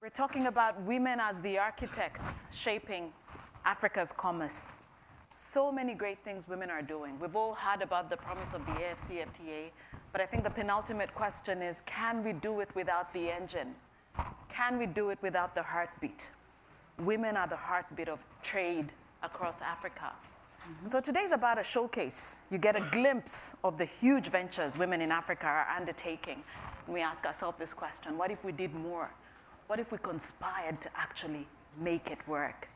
We're talking about women as the architects shaping Africa's commerce. So many great things women are doing. We've all heard about the promise of the AfCFTA, but I think the penultimate question is, can we do it without the engine? Can we do it without the heartbeat? Women are the heartbeat of trade across Africa. Mm-hmm. So today's about a showcase. You get a glimpse of the huge ventures women in Africa are undertaking. And we ask ourselves this question: what if we did more? What if we conspired to actually make it work?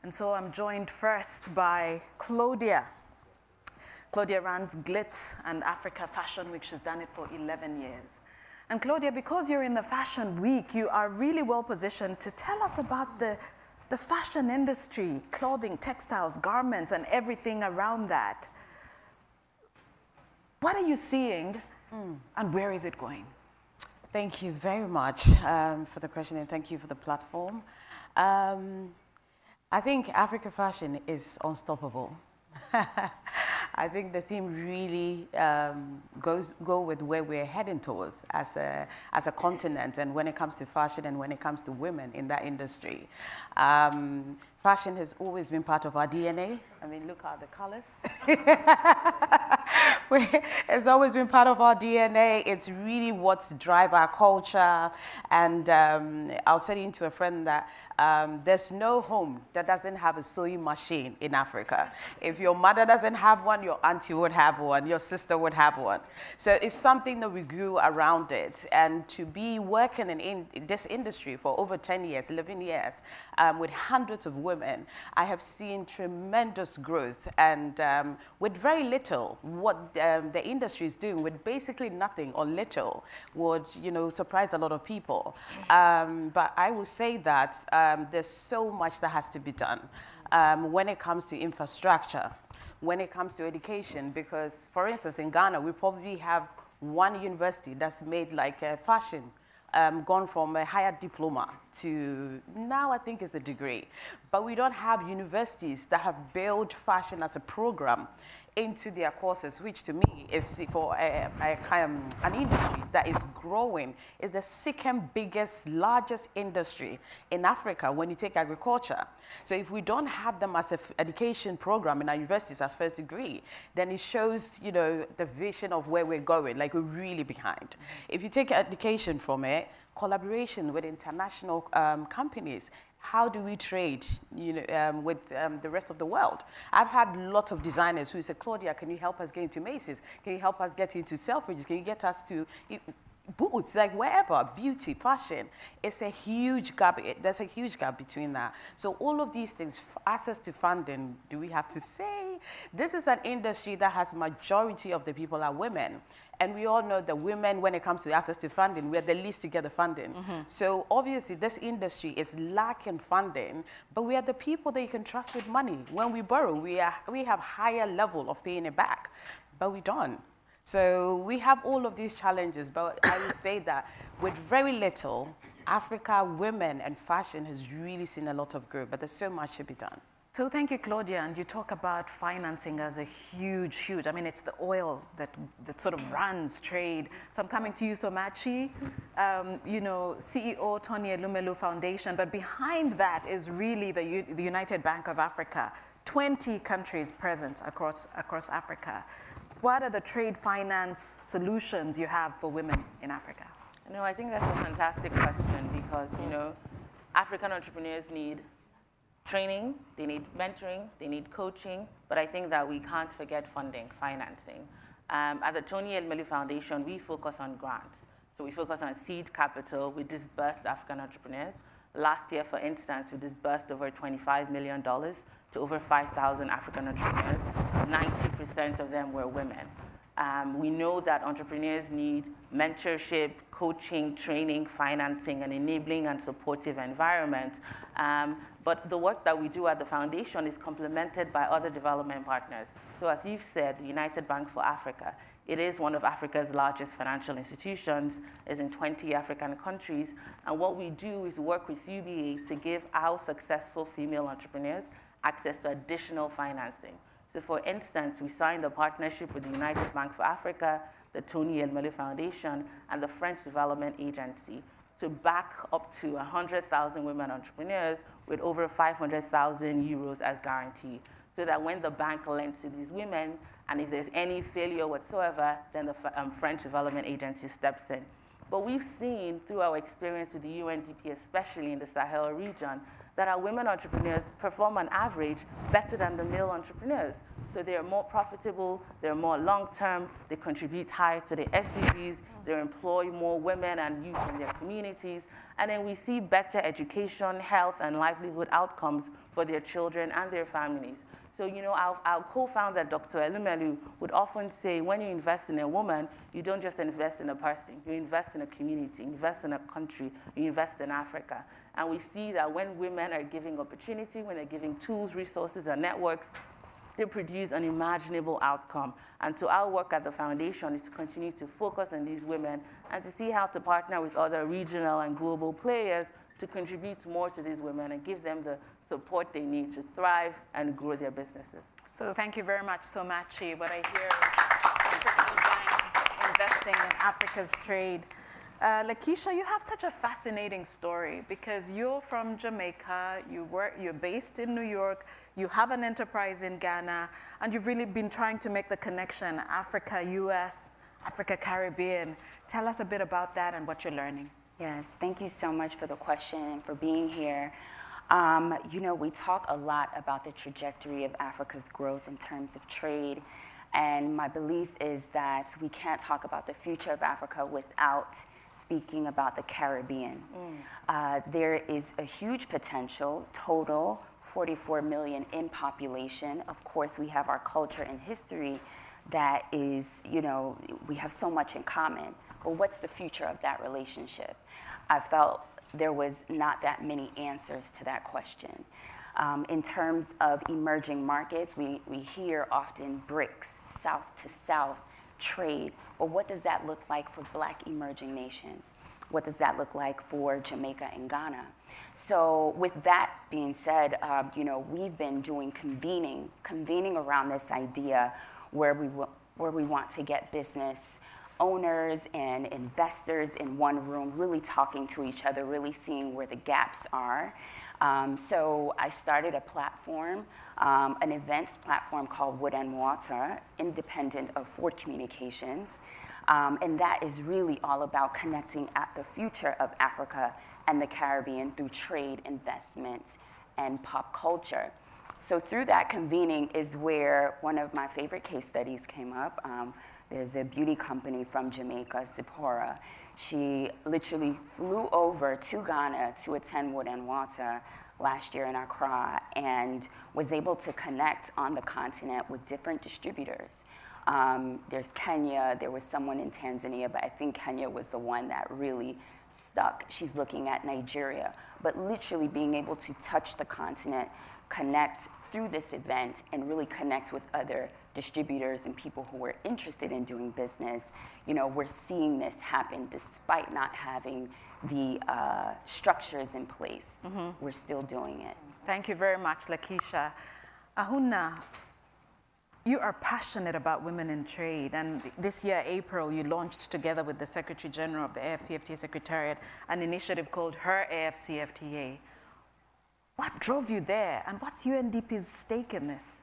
And so I'm joined first by Claudia. Claudia runs Glitz and Africa Fashion Week. She's done it for 11 years. And Claudia, because you're in the Fashion Week, you are really well positioned to tell us about the fashion industry, clothing, textiles, garments, and everything around that. What are you seeing, and where is it going? Thank you very much for the question, and thank you for the platform. I think Africa Fashion is unstoppable. I think the theme really go with where we're heading towards as a continent, and when it comes to fashion and when it comes to women in that industry. Fashion has always been part of our DNA. I mean, look at the colors. It's always been part of our DNA. It's really what's drive our culture. And I was saying to a friend that there's no home that doesn't have a sewing machine in Africa. If your mother doesn't have one, your auntie would have one, your sister would have one. So it's something that we grew around it. And to be working in this industry for over 10 years, 11 years, with hundreds of women, I have seen tremendous growth. And with very little, what the industry is doing with basically nothing or little would, surprise a lot of people. But I will say that there's so much that has to be done when it comes to infrastructure, when it comes to education, because, for instance, in Ghana, we probably have one university that's made like a fashion, gone from a higher diploma to now I think it's a degree. But we don't have universities that have built fashion as a program into their courses, which to me is for an industry that is growing. It's the second biggest, largest industry in Africa when you take agriculture. So if we don't have them as an education program in our universities as first degree, then it shows, the vision of where we're going, like we're really behind. If you take education from it, collaboration with international companies, how do we trade, with the rest of the world? I've had lots of designers who said, Claudia, can you help us get into Macy's? Can you help us get into Selfridges? Can you get us to Boots, like wherever, beauty, fashion? It's a huge gap. There's a huge gap between that. So all of these things, access to funding, do we have to say? This is an industry that has majority of the people are women. And we all know that women, when it comes to access to funding, we're the least to get the funding. Mm-hmm. So obviously this industry is lacking funding, but we are the people that you can trust with money. When we borrow, we have higher level of paying it back, but we don't. So we have all of these challenges, but I would say that with very little, Africa, women and fashion has really seen a lot of growth, but there's so much to be done. So thank you, Claudia. And you talk about financing as a huge, I mean, it's the oil that sort of runs trade. So I'm coming to you, Somachi, CEO Tony Elumelu Foundation. But behind that is really the United Bank of Africa, 20 countries present across Africa. What are the trade finance solutions you have for women in Africa? I think that's a fantastic question because, African entrepreneurs need training, they need mentoring, they need coaching, but I think that we can't forget funding, financing. At the Tony Elumelu Foundation, we focus on grants. So we focus on seed capital. We disbursed African entrepreneurs. Last year, for instance, we disbursed over $25 million to over 5,000 African entrepreneurs. 90% of them were women. We know that entrepreneurs need mentorship, coaching, training, financing, an enabling and supportive environment. But the work that we do at the foundation is complemented by other development partners. So as you've said, the United Bank for Africa, it is one of Africa's largest financial institutions, is in 20 African countries. And what we do is work with UBA to give our successful female entrepreneurs access to additional financing. So for instance, we signed a partnership with the United Bank for Africa, the Tony Elumelu Foundation, and the French Development Agency to back up to 100,000 women entrepreneurs with over 500,000 euros as guarantee, so that when the bank lends to these women, and if there's any failure whatsoever, then the French Development Agency steps in. But we've seen through our experience with the UNDP, especially in the Sahel region, that our women entrepreneurs perform on average better than the male entrepreneurs. So they're more profitable, they're more long-term, they contribute higher to the SDGs, they employ more women and youth in their communities, and then we see better education, health, and livelihood outcomes for their children and their families. So, you know, our co-founder, Dr. Elumelu, would often say, when you invest in a woman, you don't just invest in a person, you invest in a community, you invest in a country, you invest in Africa. And we see that when women are giving opportunity, when they're giving tools, resources, and networks, they produce an imaginable outcome. And so our work at the foundation is to continue to focus on these women and to see how to partner with other regional and global players to contribute more to these women and give them the support they need to thrive and grow their businesses. So thank you very much, Somachi. What I hear is African banks investing in Africa's trade. Lakeisha, you have such a fascinating story because you're from Jamaica, you're based in New York, you have an enterprise in Ghana, and you've really been trying to make the connection, Africa, US, Africa, Caribbean. Tell us a bit about that and what you're learning. Yes, thank you so much for the question and for being here. You know, we talk a lot about the trajectory of Africa's growth in terms of trade, and my belief is that we can't talk about the future of Africa without speaking about the Caribbean. There is a huge potential, total 44 million in population. Of course, we have our culture and history that is, you know, we have so much in common. But what's the future of that relationship? I felt there was not that many answers to that question. In terms of emerging markets, we hear often BRICS, South to South trade. But what does that look like for Black emerging nations? What does that look like for Jamaica and Ghana? So with that being said, you know, we've been doing convening around this idea where we want to get business owners and investors in one room, really talking to each other, really seeing where the gaps are. So I started a platform, an events platform called Wood and Water, independent of Ford Communications. And that is really all about connecting at the future of Africa and the Caribbean through trade, investments, and pop culture. So through that convening is where one of my favorite case studies came up. There's a beauty company from Jamaica, Sephora. She literally flew over to Ghana to attend Wood and Water last year in Accra and was able to connect on the continent with different distributors. There's Kenya, there was someone in Tanzania, but I think Kenya was the one that really stuck. She's looking at Nigeria, but literally being able to touch the continent, connect through this event and really connect with other distributors and people who are interested in doing business. You know, we're seeing this happen despite not having the structures in place. We're still doing it. Thank you very much, Lakeisha. Ahunna, you are passionate about women in trade, and this year, April, you launched together with the Secretary General of the AFCFTA Secretariat an initiative called Her AFCFTA. What drove you there, and what's UNDP's stake in this?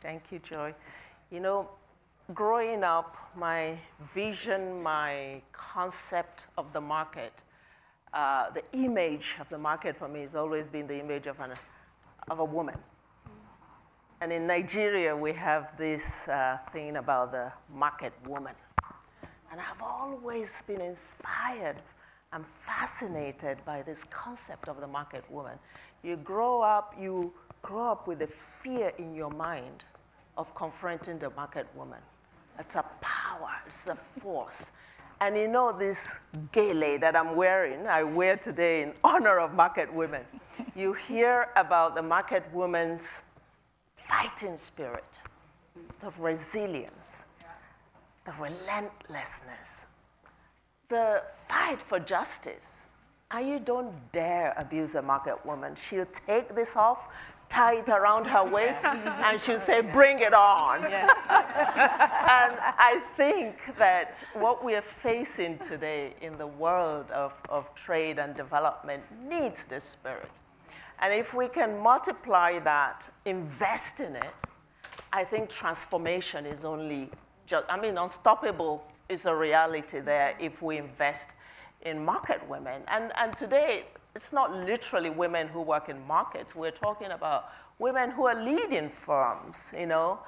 Thank you, Joy. You know, growing up, my vision, my concept of the market, the image of the market for me has always been the image of a woman. And in Nigeria, we have this thing about the market woman. And I've always been inspired. I'm fascinated by this concept of the market woman. You grow up with the fear in your mind of confronting the market woman. It's a power, it's a force. And you know this gele that I'm wearing, I wear today in honor of market women. You hear about the market woman's fighting spirit, the resilience, the relentlessness, the fight for justice. And you don't dare abuse a market woman. She'll take this off tight around her waist, and she'll say, bring it on. Yes. And I think that what we are facing today in the world of trade and development needs this spirit. And if we can multiply that, invest in it, I think transformation is only just, I mean, unstoppable is a reality there if we invest in market women. And today, it's not literally women who work in markets. We're talking about women who are leading firms, you know,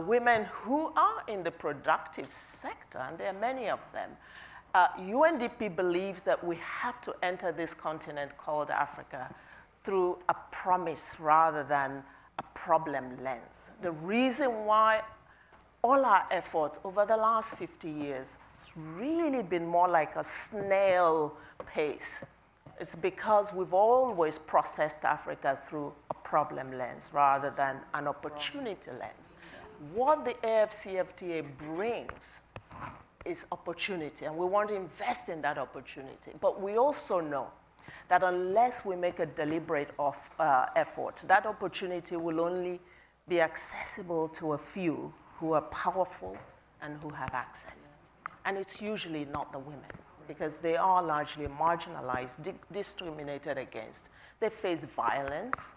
women who are in the productive sector, and there are many of them. UNDP believes that we have to enter this continent called Africa through a promise rather than a problem lens. The reason why all our efforts over the last 50 years has really been more like a snail pace. It's because we've always processed Africa through a problem lens rather than an opportunity lens. What the AFCFTA brings is opportunity, and we want to invest in that opportunity. But we also know that unless we make a deliberate effort, that opportunity will only be accessible to a few who are powerful and who have access. And it's usually not the women, because they are largely marginalized, discriminated against. They face violence,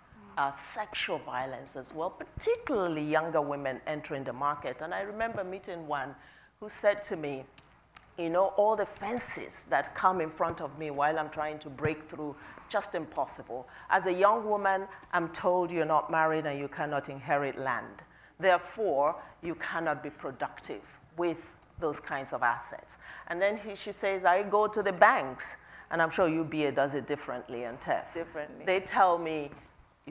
sexual violence as well, particularly younger women entering the market. And I remember meeting one who said to me, you know, all the fences that come in front of me while I'm trying to break through, it's just impossible. As a young woman, I'm told you're not married and you cannot inherit land. Therefore, you cannot be productive with those kinds of assets. And then she says, I go to the banks, and I'm sure UBA does it differently and TEF. Differently. They tell me,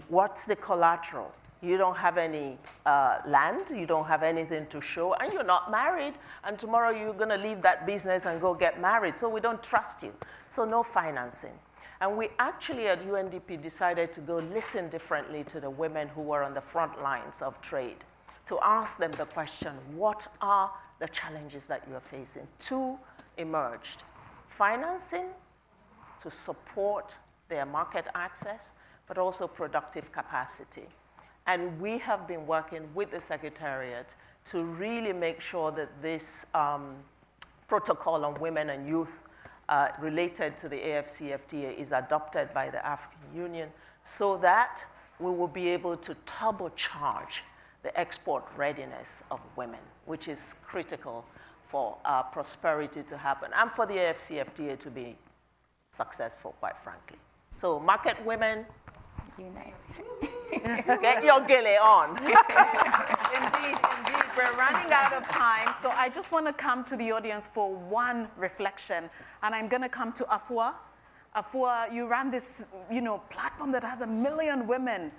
what's the collateral? You don't have any land, you don't have anything to show, and you're not married, and tomorrow you're gonna leave that business and go get married, so we don't trust you. So no financing. And we actually at UNDP decided to go listen differently to the women who were on the front lines of trade, to ask them the question, what are the challenges that you are facing? Two emerged: financing to support their market access, but also productive capacity. And we have been working with the Secretariat to really make sure that this protocol on women and youth related to the AFCFTA is adopted by the African Union, so that we will be able to turbocharge the export readiness of women, which is critical for prosperity to happen and for the AFCFTA to be successful, quite frankly. So market women, Unite. get your gilly on. Indeed, indeed. We're running out of time, so I just want to come to the audience for one reflection, and I'm going to come to Afua. Afua, you ran this, platform that has 1 million women.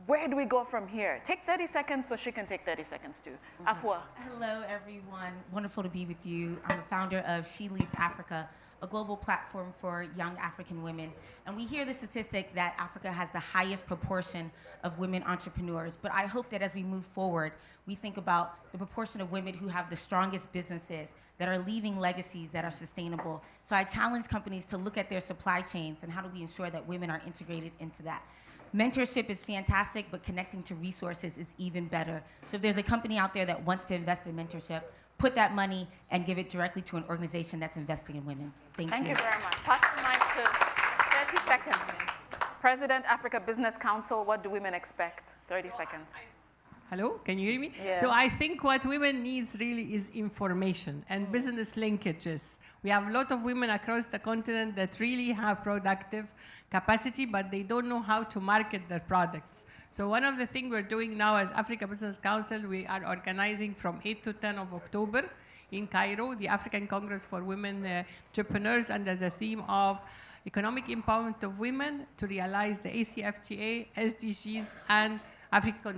Where do we go from here? Take 30 seconds so she can take 30 seconds too. Afua. Hello, everyone. Wonderful to be with you. I'm the founder of She Leads Africa, a global platform for young African women. And we hear the statistic that Africa has the highest proportion of women entrepreneurs. But I hope that as we move forward, we think about the proportion of women who have the strongest businesses, that are leaving legacies that are sustainable. So I challenge companies to look at their supply chains and how do we ensure that women are integrated into that. Mentorship is fantastic, but connecting to resources is even better. So if there's a company out there that wants to invest in mentorship, put that money and give it directly to an organization that's investing in women. Thank you. Thank you very much. Pass the mic to 30 seconds. President, Africa Business Council, what do women expect? 30 seconds. Hello, can you hear me? Yeah. So I think what women needs really is information and business linkages. We have a lot of women across the continent that really have productive capacity, but they don't know how to market their products. So one of the things we're doing now as Africa Business Council, we are organizing from 8 to 10 of October in Cairo, the African Congress for Women Entrepreneurs, under the theme of economic empowerment of women to realize the ACFTA, SDGs, and Africa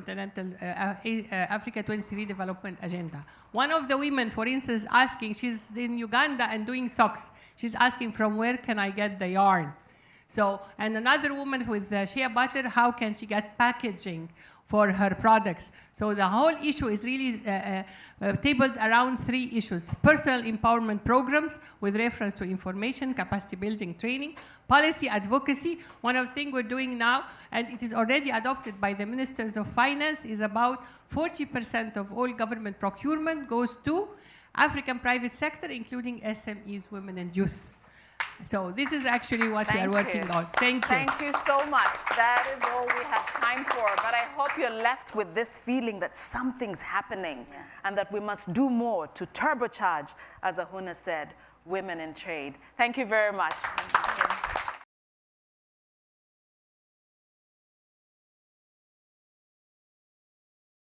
23 development agenda. One of the women, for instance, asking, she's in Uganda and doing socks. She's asking, from where can I get the yarn? So, and another woman with shea butter, how can she get packaging for her products. So the whole issue is really tabled around 3 issues: personal empowerment programs with reference to information, capacity building, training, policy advocacy. One of the things we're doing now, and it is already adopted by the ministers of finance, is about 40% of all government procurement goes to African private sector, including SMEs, women and youth. So this is actually what we are working on. Thank you. Thank you so much. That is all we have time for. But I hope you're left with this feeling that something's happening and that we must do more to turbocharge, as Ahuna said, women in trade. Thank you very much.